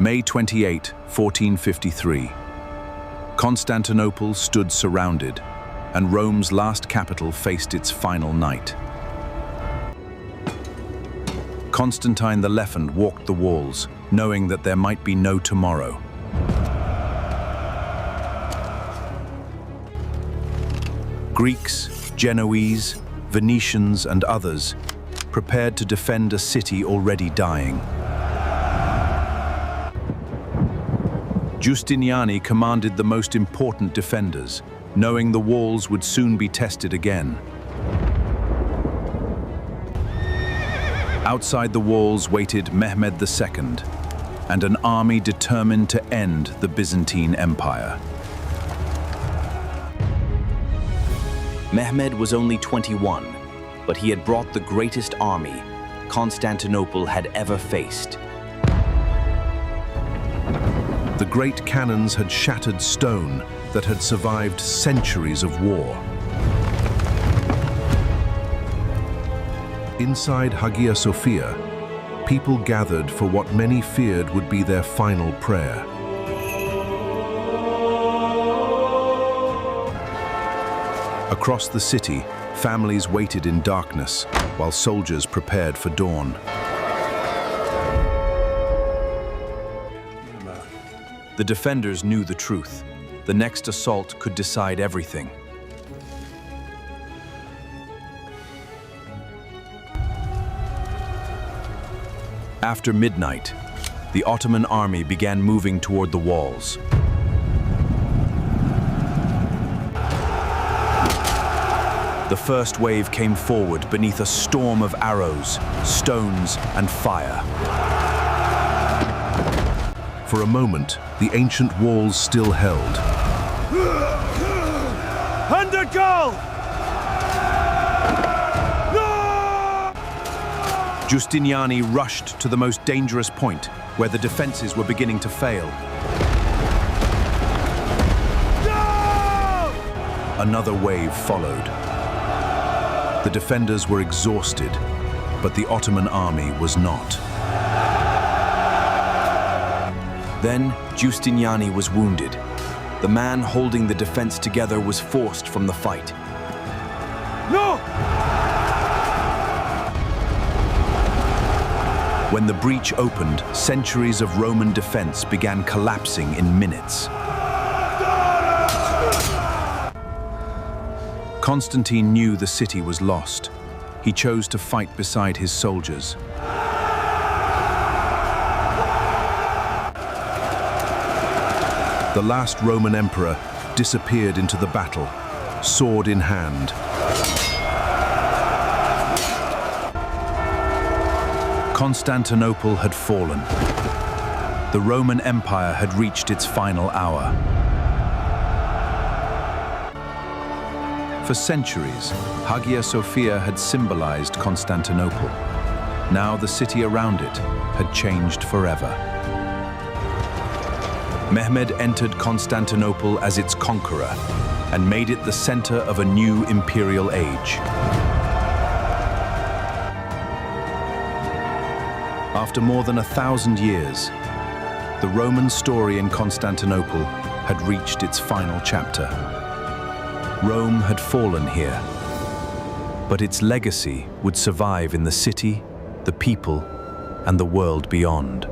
May 28, 1453. Constantinople stood surrounded, and Rome's last capital faced its final night. Constantine XI walked the walls, knowing that there might be no tomorrow. Greeks, Genoese, Venetians, and others prepared to defend a city already dying. Giustiniani commanded the most important defenders, knowing the walls would soon be tested again. Outside the walls waited Mehmed II and an army determined to end the Byzantine Empire. Mehmed was only 21, but he had brought the greatest army Constantinople had ever faced. The great cannons had shattered stone that had survived centuries of war. Inside Hagia Sophia, people gathered for what many feared would be their final prayer. Across the city, families waited in darkness while soldiers prepared for dawn. The defenders knew the truth. The next assault could decide everything. After midnight, the Ottoman army began moving toward the walls. The first wave came forward beneath a storm of arrows, stones, and fire. For a moment, the ancient walls still held. Under goal! Giustiniani rushed to the most dangerous point, where the defenses were beginning to fail. Another wave followed. The defenders were exhausted, but the Ottoman army was not. Then Giustiniani was wounded. The man holding the defense together was forced from the fight. No! When the breach opened, centuries of Roman defense began collapsing in minutes. Constantine knew the city was lost. He chose to fight beside his soldiers. The last Roman emperor disappeared into the battle, sword in hand. Constantinople had fallen. The Roman Empire had reached its final hour. For centuries, Hagia Sophia had symbolized Constantinople. Now the city around it had changed forever. Mehmed entered Constantinople as its conqueror and made it the center of a new imperial age. After more than 1,000 years, the Roman story in Constantinople had reached its final chapter. Rome had fallen here, but its legacy would survive in the city, the people, and the world beyond.